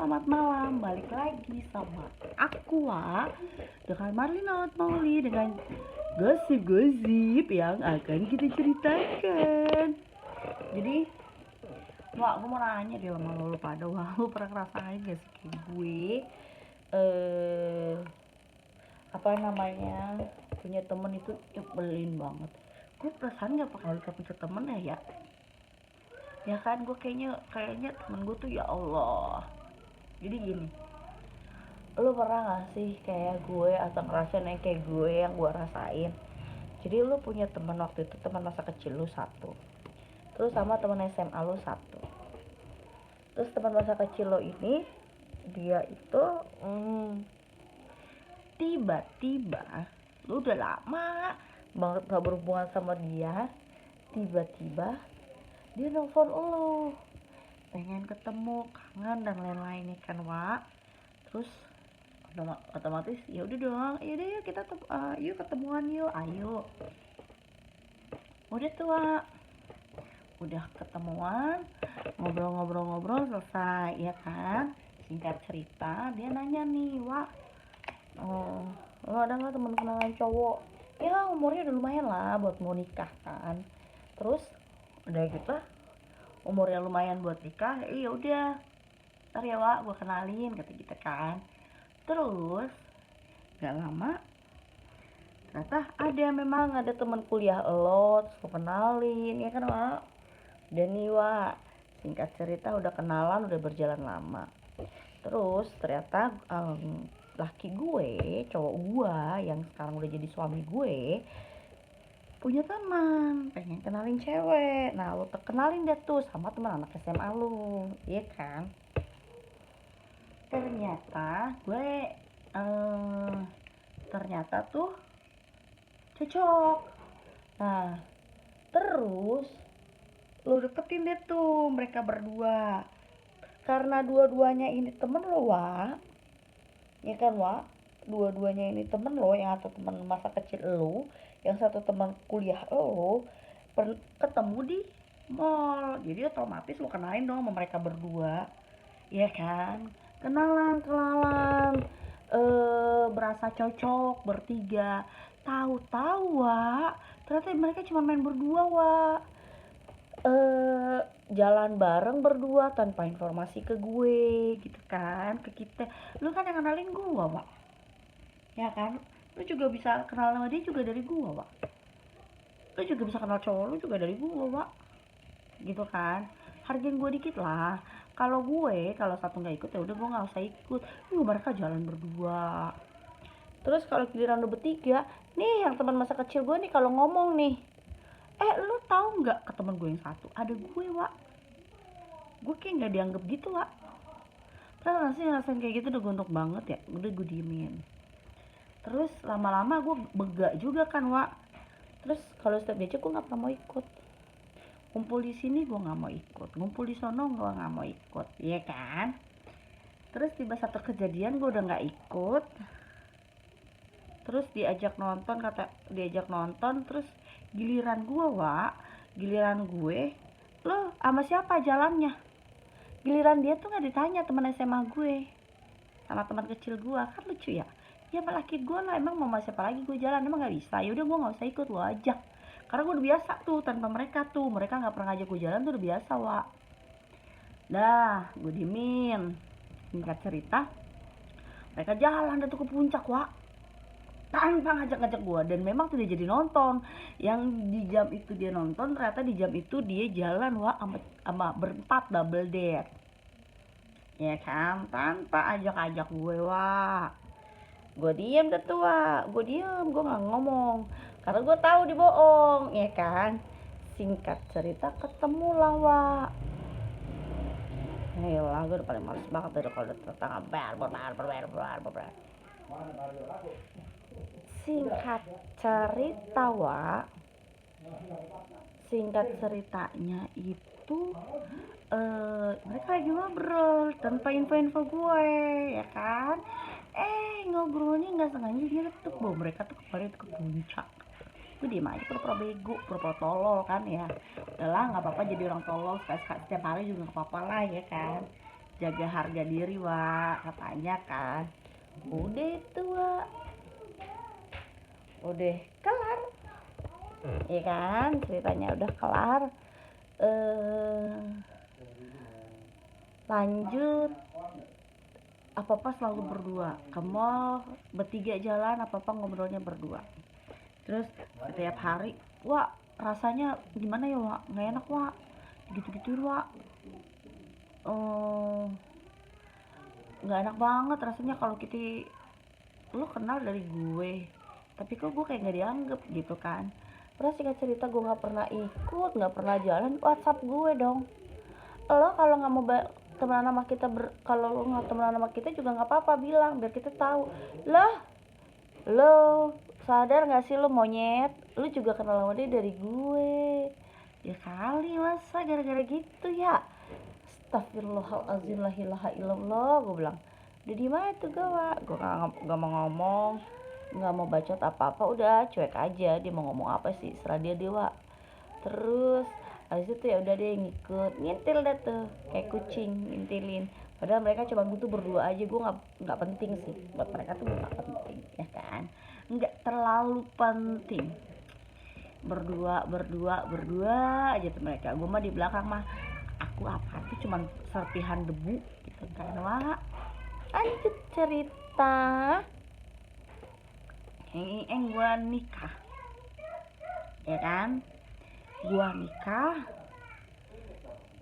selamat malam. Balik lagi sama aku, Wak, dengan Marlina Mauli dengan gosip-gosip yang akan kita ceritakan. Jadi, Wak, aku mau nanya deh sama lo pada, Wak, lo pernah ngerasain gak sih kayak gue? Apa namanya, punya temen itu nyebelin banget. Gue perasaan gak pernah punya temen ya kan, gue kayaknya temen gue tuh ya Allah. Jadi gini, lu pernah gak sih kayak gue atau ngerasain yang kayak gue yang gue rasain? Jadi lu punya teman waktu itu, teman masa kecil lu satu, terus sama teman SMA lu satu. Terus teman masa kecil lo ini, dia itu tiba-tiba, lu udah lama banget gak berhubungan sama dia, tiba-tiba dia nelfon lu, pengen ketemu, kangen dan lain-lain ya kan, Wak. Terus otomatis ya udah dong, yaudah yuk kita yuk ketemuan yuk, ayo. Udah tuh, Wak, udah ketemuan, ngobrol-ngobrol selesai ya kan. Singkat cerita, dia nanya nih, Wak, lo ada nggak teman kenalan cowok? Ya umurnya udah lumayan lah buat mau nikah kan. Terus udah gitu, umurnya lumayan buat nikah, ya udah, ntar ya, Wak, gue kenalin, kata gitu kan. Terus gak lama ternyata memang ada teman kuliah lo, terus lo kenalin ya kan, Wak. Dan nih, Wak, singkat cerita udah kenalan, udah berjalan lama. Terus ternyata laki gue, cowok gue yang sekarang udah jadi suami gue, punya teman pengen kenalin cewek. Nah, lo kenalin deh tuh sama teman anak SMA lo, iya kan. Ternyata gue ternyata tuh cocok. Nah, terus lo deketin deh tuh mereka berdua, karena dua-duanya ini temen lo, Wak, ya kan, Wak. Dua-duanya ini temen lo, yang satu teman masa kecil lo, yang satu teman kuliah lo, ketemu di mall. Jadi otomatis lo kenalin dong sama mereka berdua, ya kan. Kenalan berasa cocok bertiga. Tahu-tahu, Wak, ternyata mereka cuma main berdua, Wak. Jalan bareng berdua tanpa informasi ke gue gitu kan, ke kita. Lu kan yang kenalin gue, Wak, ya kan. Lu juga bisa kenal sama dia juga dari gue, Wak. Lu juga bisa kenal cowok lu juga dari gue, Wak, gitu kan. Hargain gue dikit lah. Kalau satu nggak ikut ya udah, gue nggak usah ikut. Mereka jalan berdua. Terus kalau giliran lu bertiga nih, yang teman masa kecil gue nih, kalau ngomong nih, lu tahu nggak, ke temen gue yang satu ada gue, Wak. Gue kayak nggak dianggap gitu, Wak. Terus ngerasain kayak gitu udah gontok banget ya, udah gue diemin. Terus lama-lama gue bega juga kan, Wak. Terus kalau setiap diajak gue nggak pernah mau ikut. Ngumpul di sini gue nggak mau ikut, ngumpul di sono gue nggak mau ikut, iya kan. Terus tiba satu kejadian gue udah nggak ikut. Terus diajak nonton, terus giliran gue, Wak, lo sama siapa jalannya? Giliran dia tuh nggak ditanya teman SMA gue sama teman kecil gue, kan lucu ya. Ya laki gue lah, emang mau sama siapa lagi gue jalan, emang nggak bisa. Yaudah gue nggak usah ikut, lo ajak. Karena gue udah biasa tuh tanpa mereka nggak pernah ngajak gue jalan tuh, udah biasa, Wak. Dah gue diemin. Singkat cerita, mereka jalan tuh ke puncak, Wak, tanpa ngajak-ngajak gue. Dan memang tuh dia jadi nonton. Yang di jam itu dia nonton, ternyata di jam itu dia jalan, Wak, sama berempat double date, ya kan, tanpa ajak-ajak gue, Wak. Gue diem deh tuh, Wak. Gue nggak ngomong karena gue tahu dibohong, ya kan. Singkat cerita ketemu lah, Wak. Yalah, gue udah paling males banget dari kalau tetangga ber. Singkat cerita, Wak, singkat ceritanya itu mereka lagi ngobrol tanpa info gue, ya kan. Ngobrolnya nggak sengaja dia letuk bahwa mereka tuh kemarin ke puncak. Gue diem aja, pura-pura bego, pura-pura tolol kan ya. Udahlah, nggak apa-apa jadi orang tolol, setiap hari juga nggak apa-apa lah, ya kan. jaga harga diri Wak, katanya kan. Udah itu Wak, udah kelar ya kan, ceritanya udah kelar. Lanjut, apa-apa selalu berdua, ke mall bertiga jalan, apa-apa ngobrolnya berdua. Terus setiap hari, Wak rasanya gimana ya Wak, nggak enak Wak, gitu-gituin Wak. Nggak enak banget rasanya kalau kita, lu kenal dari gue tapi kok gue kayak nggak dianggap gitu kan. Terus singkat cerita, gue nggak pernah ikut, nggak pernah jalan, WhatsApp gue dong. Lo kalau nggak mau temenan sama kita, kalau lo nggak temenan sama kita juga nggak apa-apa, bilang biar kita tahu. Lah, lo sadar nggak sih lo monyet, lo juga kenal sama dia dari gue. Ya kali, masa gara-gara gitu ya. Astagfirullahaladzim, la ilaha illallah, gue bilang. Udah di mana tuh gue nggak mau ngomong, nggak mau bacot apa-apa, udah cuek aja. Dia mau ngomong apa sih, serah dia dewa. Terus habis itu ya udah deh, ngikut, ngintil dah tuh kayak kucing ngintilin. Padahal mereka cuma butuh berdua aja, gue nggak penting sih buat mereka tuh, nggak penting ya kan, nggak terlalu penting. Berdua aja tuh mereka. Gue mah di belakang mah, aku apa tuh cuman serpihan debu gitu kan. Wah, lanjut cerita. Gue nikah ya kan, gue nikah.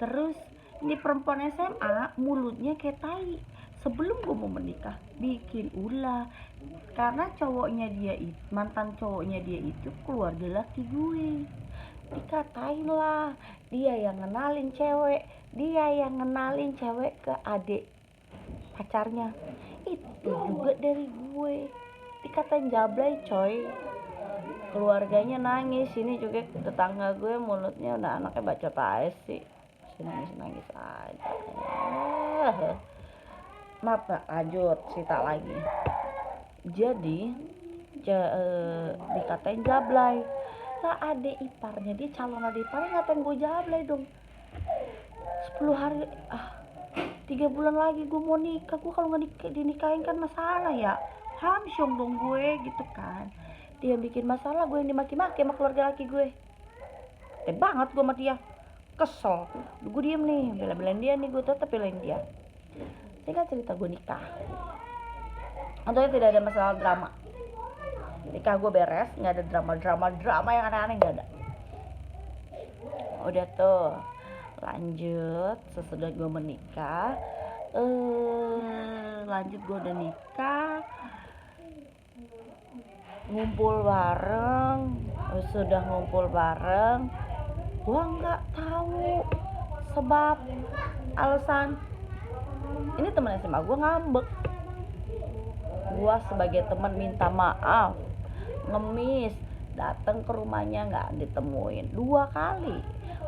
Terus ini perempuan SMA mulutnya kayak tai. Sebelum gue mau menikah bikin ulah, karena cowoknya dia itu, mantan cowoknya dia itu keluarga laki gue. Dikatain lah, dia yang ngenalin cewek ke adik pacarnya. Itu juga dari gue. Dikatain jablay coy. Keluarganya nangis. Ini juga tetangga gue mulutnya udah anaknya bacot aja sih, nangis aja. Maaf, lanjut cerita lagi. Jadi dikatain jablay lah, adik iparnya dia, calon adik iparnya ngatain gue jablay dong. 10 hari 3 bulan lagi gue mau nikah. Gue kalau nggak dinikahin kan masalah ya, hamsyong dong gue gitu kan. Dia bikin masalah, gue yang dimaki-maki sama keluarga laki gue. Banget gue sama dia, kesel. Gue diem nih, bela-belain dia nih, gue tetep belain dia. Singkat cerita, gue nikah. Untungnya tidak ada masalah drama. Nikah gue beres, nggak ada drama yang aneh-aneh, nggak ada. Udah tuh, lanjut. Sesudah gue menikah, lanjut gue udah nikah, ngumpul bareng. Sudah ngumpul bareng, gue nggak tahu sebab alasan. Ini temen SMA gue ngambek. Gue sebagai teman minta maaf, ngemis, datang ke rumahnya nggak ditemuin 2 kali.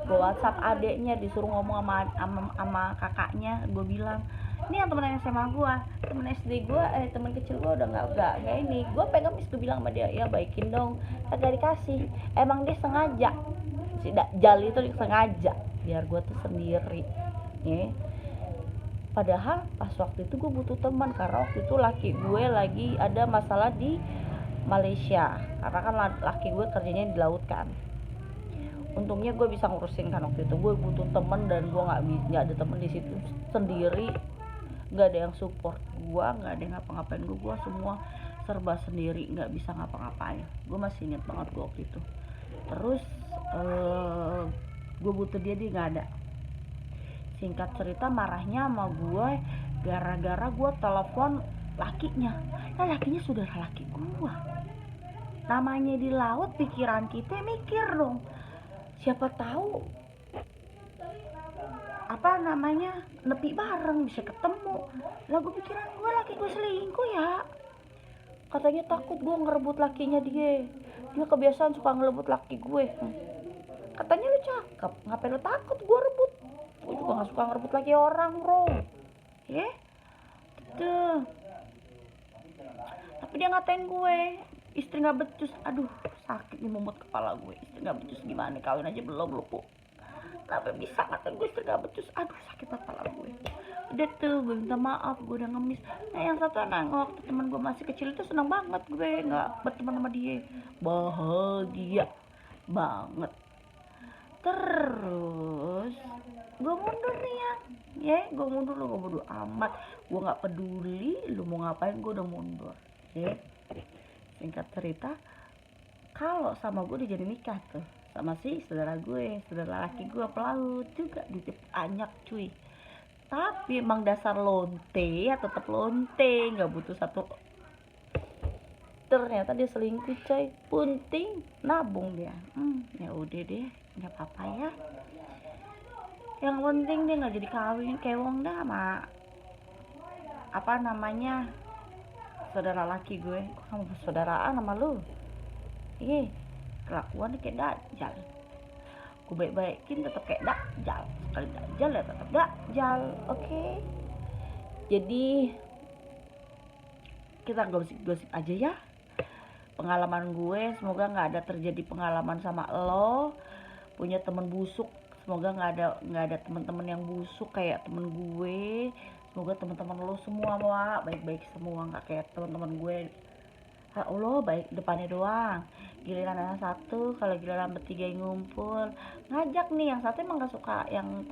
Gue WhatsApp adeknya, disuruh ngomong sama kakaknya. Gue bilang, ini yang temen SMA gue, temen SD gue, temen kecil gue udah nggak ini. Gue pengen ngemis, gue bilang sama dia, ya baikin dong. Kagak dikasih. Emang dia sengaja, si Jali itu sengaja biar gue tuh sendiri ya. Padahal pas waktu itu gue butuh teman, karena waktu itu laki gue lagi ada masalah di Malaysia, karena kan laki gue kerjanya di laut kan. Untungnya gue bisa ngurusin kan waktu itu. Gue butuh temen dan gue nggak ada temen di situ, sendiri, nggak ada yang support gue, nggak ada yang ngapa-ngapain gue semua serba sendiri, nggak bisa ngapa-ngapain. Gue masih inget banget gue waktu itu. Terus gue butuh dia nggak ada. Singkat cerita, marahnya sama gue gara-gara gue telepon lakinya. Nah, lakinya saudara laki gue. Namanya di laut, pikiran kita mikir dong, siapa tahu nepi bareng bisa ketemu. Lah gue pikiran gue laki gue selingkuh ya. Katanya takut gue ngerebut lakinya dia kebiasaan suka ngerebut laki gue. Katanya lu cakep, ngapain lu takut gue rebut? Gue juga gak suka ngerebut laki orang bro ya gitu. Tapi dia ngatain gue istri gak becus. Aduh, sakit nih, mumet kepala gue. Istri gak becus gimana, kawin aja belum lu, Bu. kenapa bisa kata gue setengah becus, aduh sakit kepala gue. Udah tuh gue minta maaf, gue udah ngemis. Nah yang satu anak waktu teman gue masih kecil itu senang banget gue nggak berteman sama dia, bahagia banget. Terus gue mundur nih ya gue mundur, lu gue bodo amat, gue nggak peduli lu mau ngapain, gue udah mundur ya. Singkat cerita, kalau sama gue udah jadi nikah tuh sama si saudara gue, saudara laki gue pelaut juga, duitnya banyak cuy. Tapi emang dasar lonte ya, tetap lonte, nggak butuh satu. Ternyata dia selingkuh coy, punting nabung dia. Ya udah deh, nggak apa-apa ya. Yang penting dia nggak jadi kawin kewong dah sama apa namanya saudara laki gue. Kok kamu saudaraan sama lu? Ih, kelakuannya kayak dajal. Gue baik-baikin tetap kayak dajal. Sekali dajal ya tetap dajal. Oke. Jadi kita gosip-gosip aja ya pengalaman gue. Semoga nggak ada terjadi pengalaman sama lo punya temen busuk. Semoga nggak ada teman-teman yang busuk kayak temen gue. Semoga teman-teman lo semua baik-baik semua, nggak kayak teman-teman gue. Allah baik depannya doang, giliran yang satu kalau giliran bertiga yang ngumpul ngajak nih, yang satu emang gak suka, yang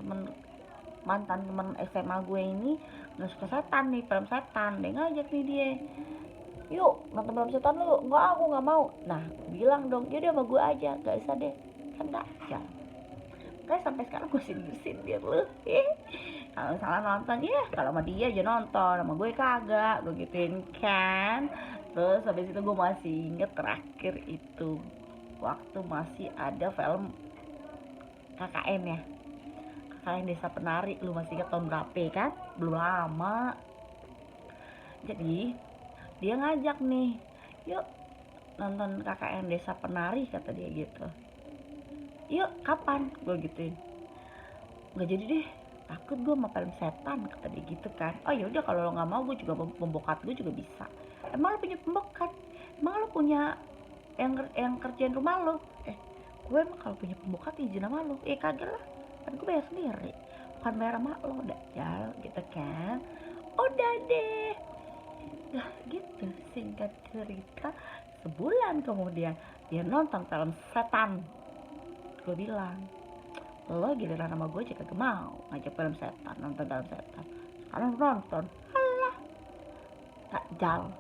mantan temen SMA gue ini gak suka setan nih, film setan, dia ngajak nih dia, yuk nonton film setan lu, enggak aku gak mau. Nah bilang dong, yaudah sama gue aja, gak usah deh, kan dajal. Kayak sampai sekarang gue sindir lu, kalau misalnya nonton ya kalau sama dia aja nonton, sama gue kagak, gue gituin kan. Terus habis itu gue masih inget terakhir itu waktu masih ada film KKN ya, KKN Desa Penari, lu masih inget tahun berapa kan, belum lama. Jadi dia ngajak nih, yuk nonton KKN Desa Penari kata dia gitu. Yuk kapan, gue gituin. Nggak jadi deh, takut gue sama film setan kata dia gitu kan. Oh yaudah kalau lo nggak mau, gue juga pembokat gue juga bisa. Emang lo punya pembokat? Emang lo punya yang kerjain rumah lo? Gue emang kalau punya pembokat izin sama lo? Kagak lah, kan gue bayar sendiri, bukan bayar sama lo, dajal gitu kan. Udah deh, dah gitu. Singkat cerita, sebulan kemudian dia nonton film setan. Gue bilang, lo giliran sama gue aja kagak mau ngajak film setan, nonton film setan. Sekarang nonton, alah, dajal.